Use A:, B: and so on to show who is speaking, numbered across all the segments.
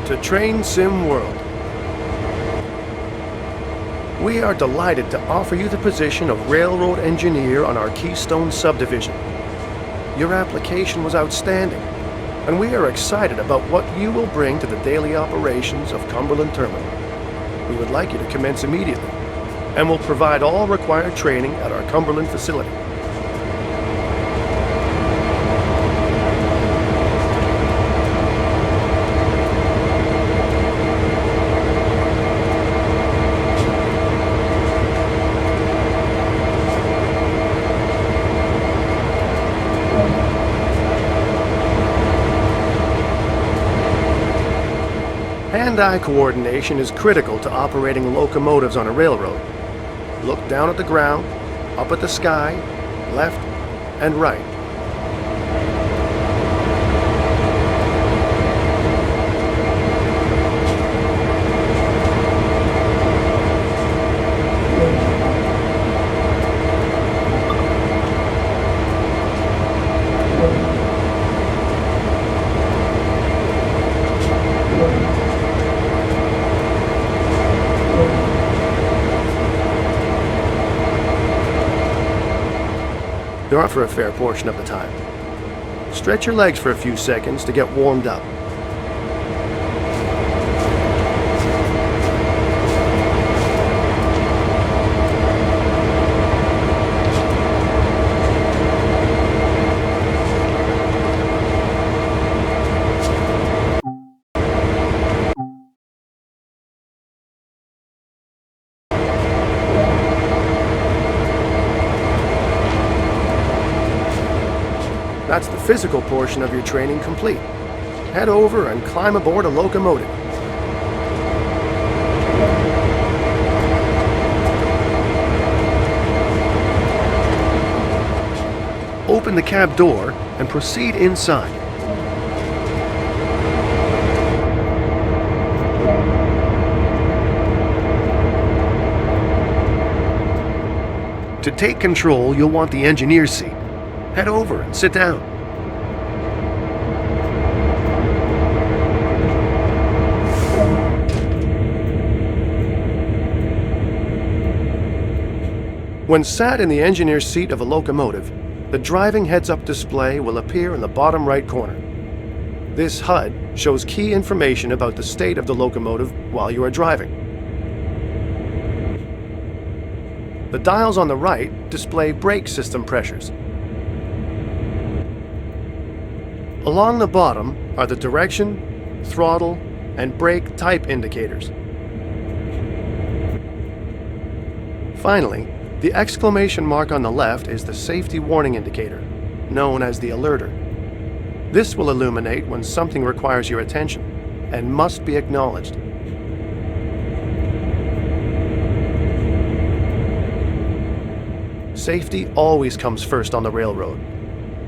A: to Train Sim World. We are delighted to offer you the position of railroad engineer on our Keystone subdivision. Your application was outstanding, and we are excited about what you will bring to the daily operations of Cumberland Terminal. We would like you to commence immediately, and will provide all required training at our Cumberland facility. Hand-eye coordination is critical to operating locomotives on a railroad. Look down at the ground, up at the sky, left and right. They're on for a fair portion of the time. Stretch your legs for a few seconds to get warmed up. That's the physical portion of your training complete. Head over and climb aboard a locomotive. Open the cab door and proceed inside. To take control, you'll want the engineer's seat. Head over and sit down. When sat in the engineer's seat of a locomotive, the driving heads-up display will appear in the bottom right corner. This HUD shows key information about the state of the locomotive while you are driving. The dials on the right display brake system pressures. Along the bottom are the direction, throttle, and brake type indicators. Finally, the exclamation mark on the left is the safety warning indicator, known as the alerter. This will illuminate when something requires your attention and must be acknowledged. Safety always comes first on the railroad.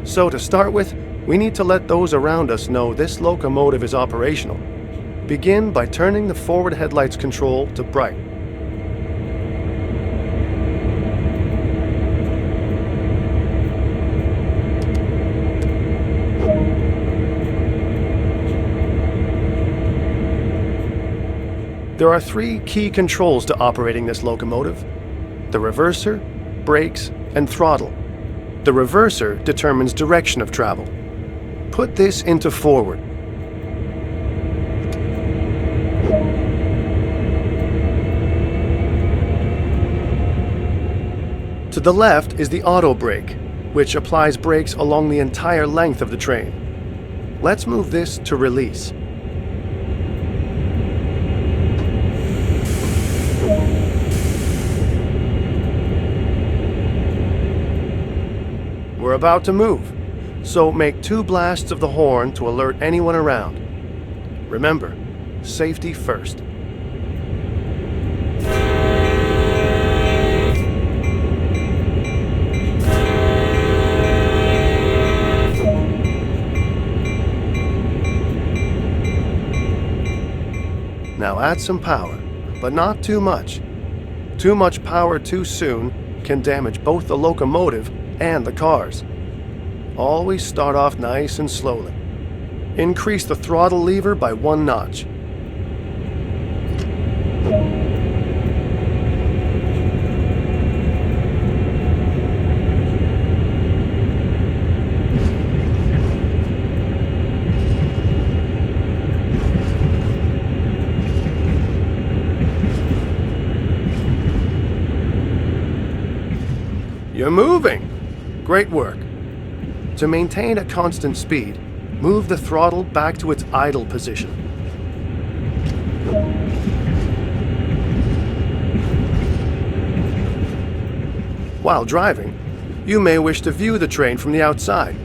A: So to start with, we need to let those around us know this locomotive is operational. Begin by turning the forward headlights control to bright. There are three key controls to operating this locomotive: the reverser, brakes, and throttle. The reverser determines direction of travel. Put this into forward. To the left is the auto brake, which applies brakes along the entire length of the train. Let's move this to release. We're about to move, so make 2 blasts of the horn to alert anyone around. Remember, safety first. Now add some power, but not too much. Too much power too soon can damage both the locomotive and the cars. Always start off nice and slowly. Increase the throttle lever by 1 notch. You're moving! Great work. To maintain a constant speed, move the throttle back to its idle position. While driving, you may wish to view the train from the outside.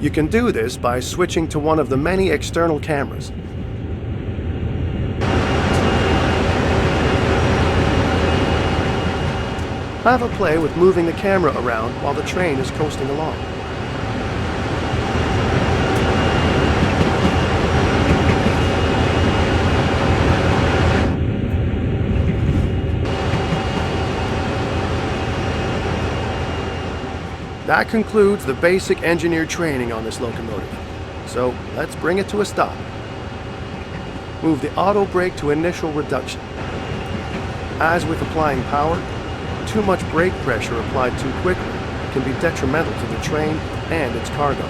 A: You can do this by switching to one of the many external cameras. Have a play with moving the camera around while the train is coasting along. That concludes the basic engineer training on this locomotive. So let's bring it to a stop. Move the auto brake to initial reduction. As with applying power, too much brake pressure applied too quickly can be detrimental to the train and its cargo.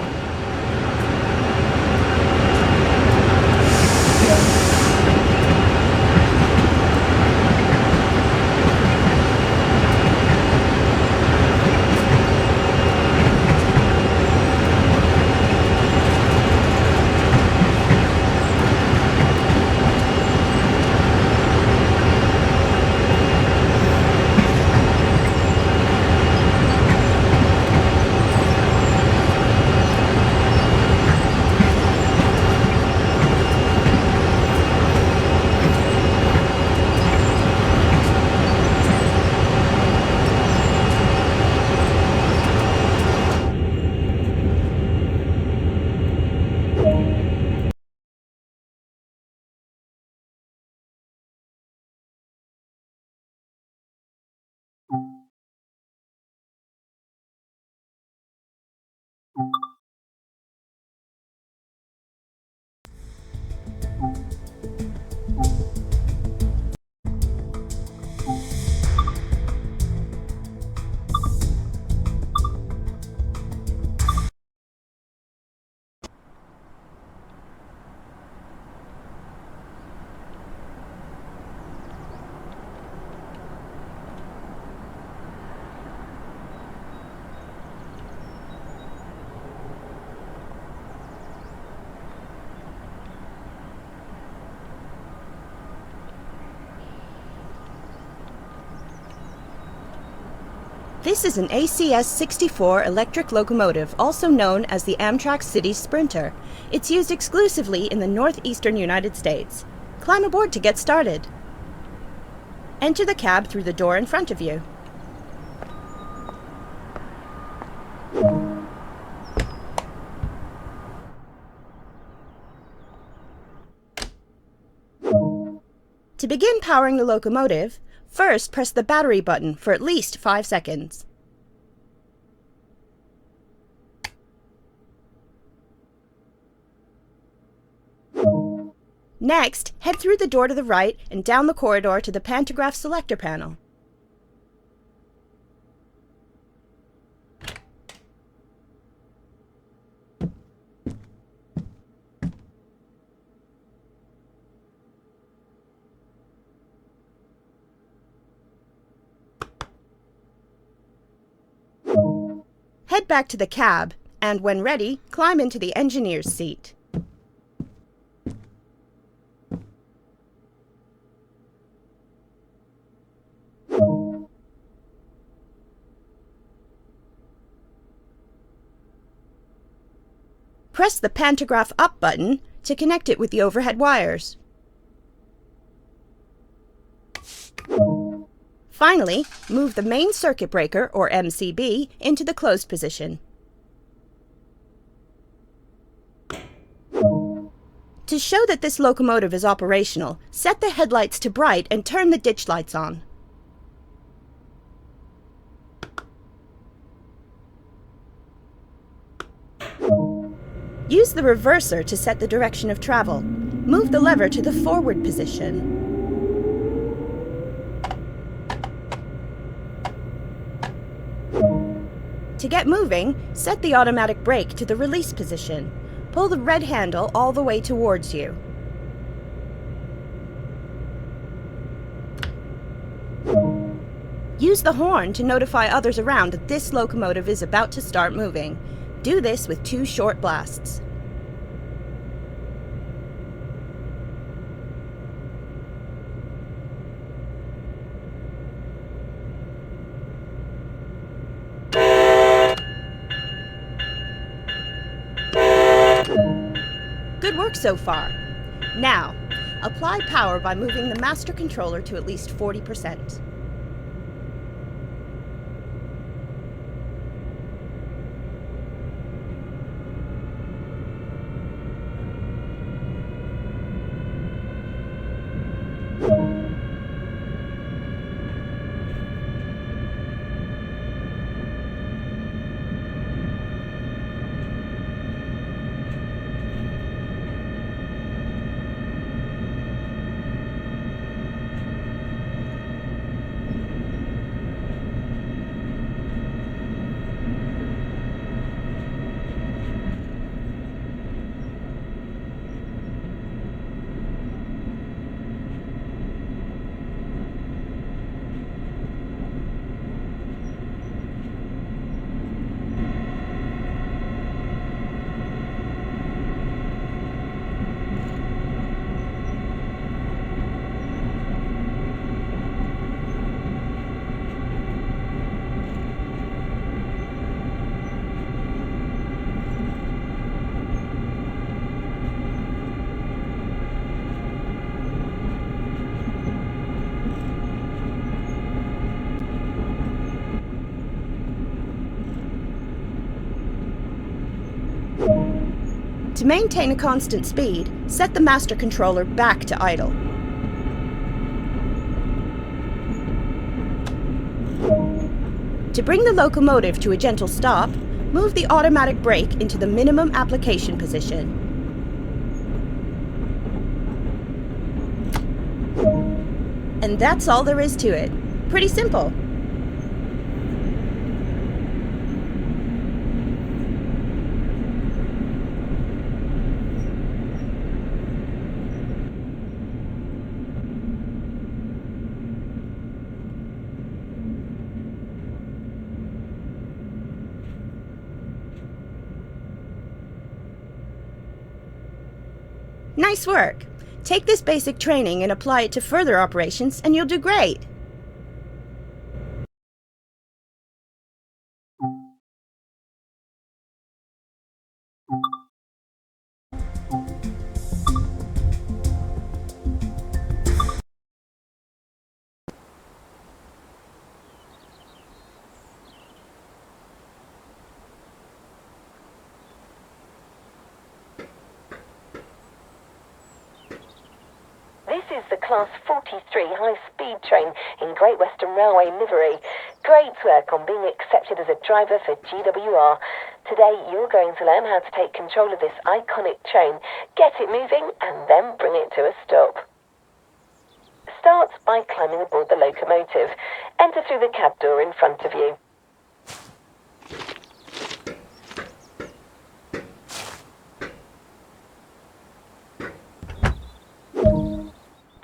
B: This is an ACS-64 electric locomotive, also known as the Amtrak City Sprinter. It's used exclusively in the northeastern United States. Climb aboard to get started. Enter the cab through the door in front of you. To begin powering the locomotive, first press the battery button for at least 5 seconds. Next, head through the door to the right and down the corridor to the pantograph selector panel. Head back to the cab, and when ready, climb into the engineer's seat. Press the pantograph up button to connect it with the overhead wires. Finally, move the main circuit breaker, or MCB, into the closed position. To show that this locomotive is operational, set the headlights to bright and turn the ditch lights on. Use the reverser to set the direction of travel. Move the lever to the forward position. To get moving, set the automatic brake to the release position. Pull the red handle all the way towards you. Use the horn to notify others around that this locomotive is about to start moving. Do this with 2 short blasts. Good work so far. Now, apply power by moving the master controller to at least 40%. To maintain a constant speed, set the master controller back to idle. To bring the locomotive to a gentle stop, move the automatic brake into the minimum application position. And that's all there is to it. Pretty simple. Nice work! Take this basic training and apply it to further operations and you'll do great!
C: This is the Class 43 high-speed train in Great Western Railway livery. Great work on being accepted as a driver for GWR. Today you're going to learn how to take control of this iconic train, get it moving and then bring it to a stop. Start by climbing aboard the locomotive. Enter through the cab door in front of you.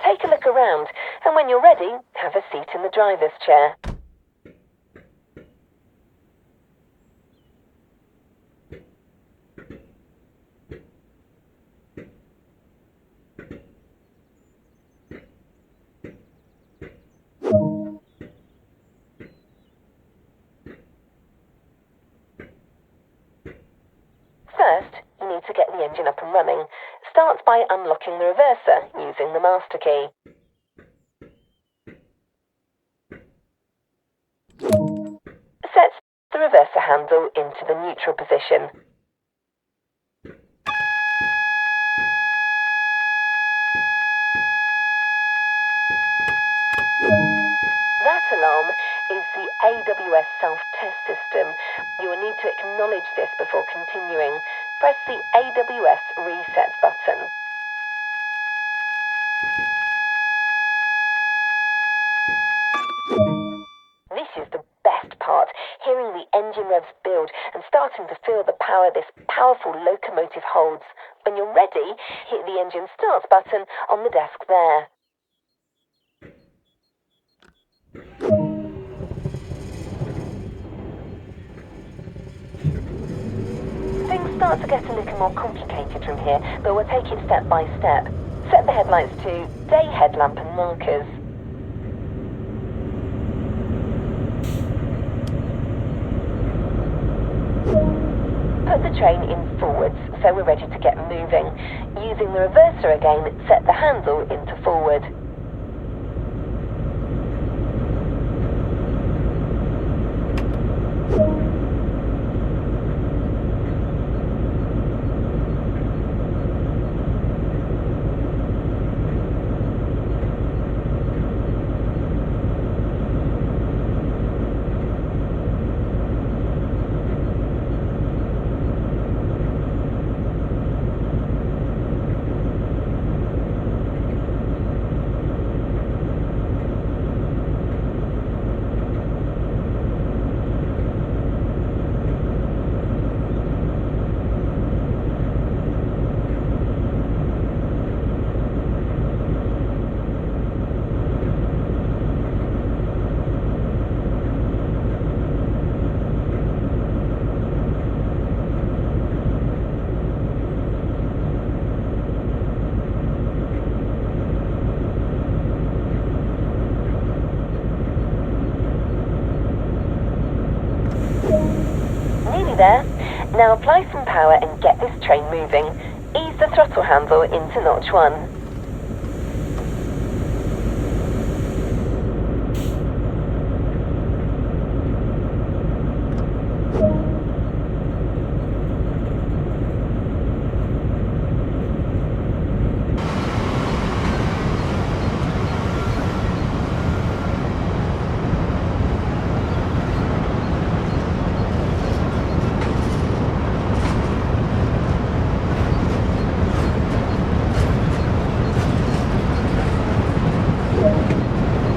C: Take a look around, and when you're ready, have a seat in the driver's chair. First, you need to get the engine up and running. Start by unlocking the reverser using the master key. Set the reverser handle into the neutral position. That alarm is the AWS self-test system. You will need to acknowledge this before continuing. Press the AWS reset button. This is the best part. hearing the engine revs build and starting to feel the power this powerful locomotive holds. When you're ready, hit the engine start button on the desk there. Things start to get a little more complicated from here, but we'll take it step by step. Set the headlights to day headlamp and markers. Put the train in forwards, so we're ready to get moving. Using the reverser again, set the handle into forward. There. Now apply some power and get this train moving. Ease the throttle handle into notch 1.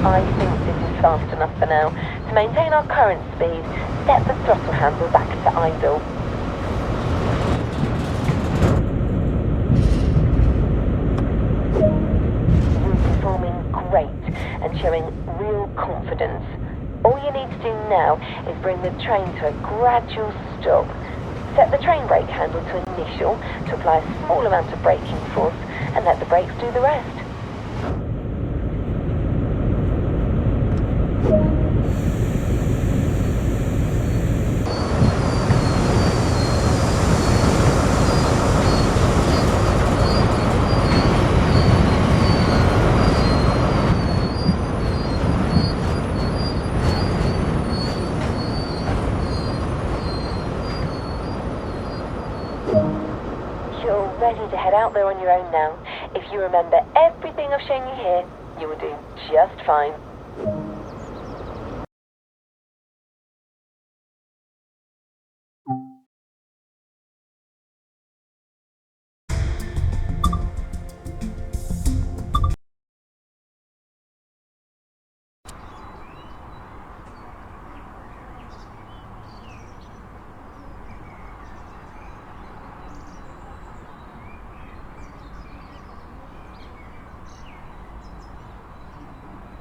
C: I think this is fast enough for now. To maintain our current speed, set the throttle handle back to idle. You're performing great and showing real confidence. All you need to do now is bring the train to a gradual stop. Set the train brake handle to initial to apply a small amount of braking force and let the brakes do the rest. You're ready to head out there on your own now. If you remember everything I've shown you here, you will do just fine.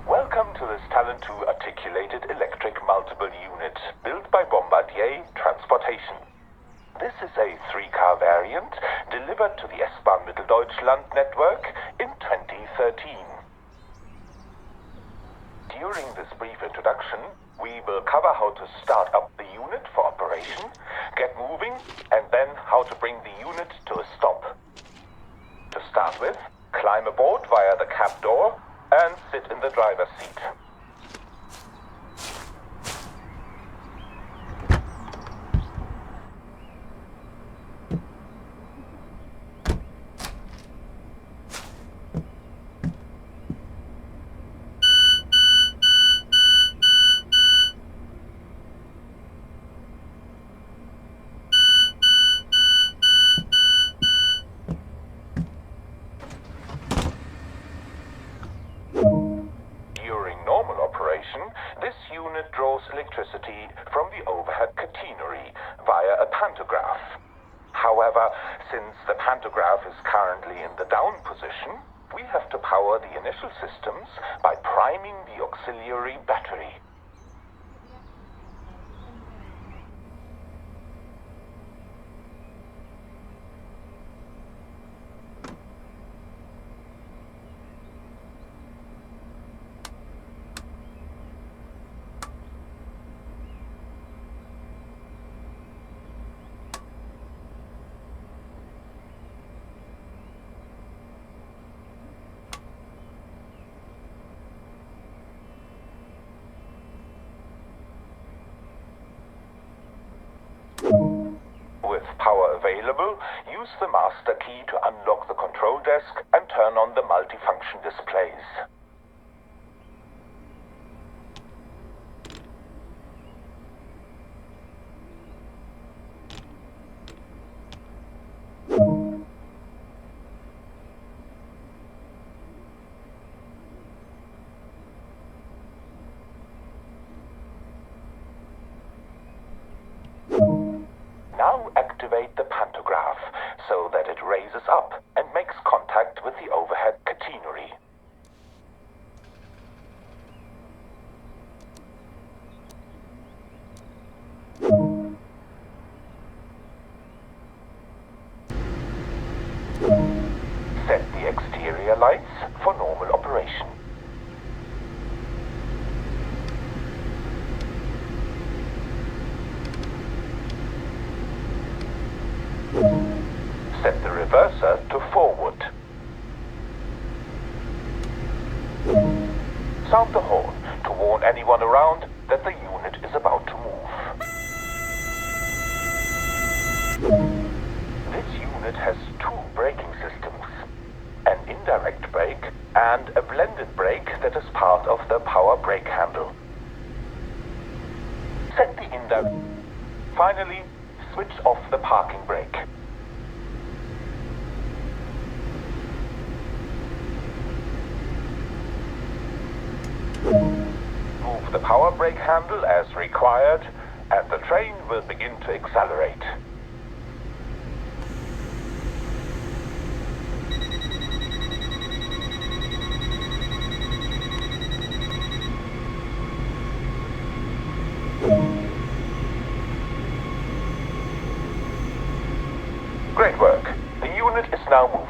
D: Welcome to this Talent 2 articulated electric multiple unit built by Bombardier Transportation. This is a 3-car variant delivered to the S-Bahn Mitteldeutschland network in 2013. During this brief introduction, we will cover how to start up the unit for operation, get moving, and then how to bring the unit to a stop. To start with, climb aboard via the cab door and sit in the driver's seat. During normal unit draws electricity from the overhead catenary via a pantograph. However, since the pantograph is currently in the down position, we have to power the initial systems by priming the auxiliary battery. With power available, use the master key to unlock the control desk and turn on the multifunction displays. Now activate the pantograph so that it raises up and makes contact with the overhead catenary. Set the exterior lights for normal operation. Set the reverser to forward. Sound the horn to warn anyone around that the unit is about to move. This unit has two braking systems, an indirect brake and a blended brake that is part of the power brake handle. Set the indirect. Finally, switch off the parking brake. Move the power brake handle as required, and the train will begin to accelerate. Great work. The unit is now moving.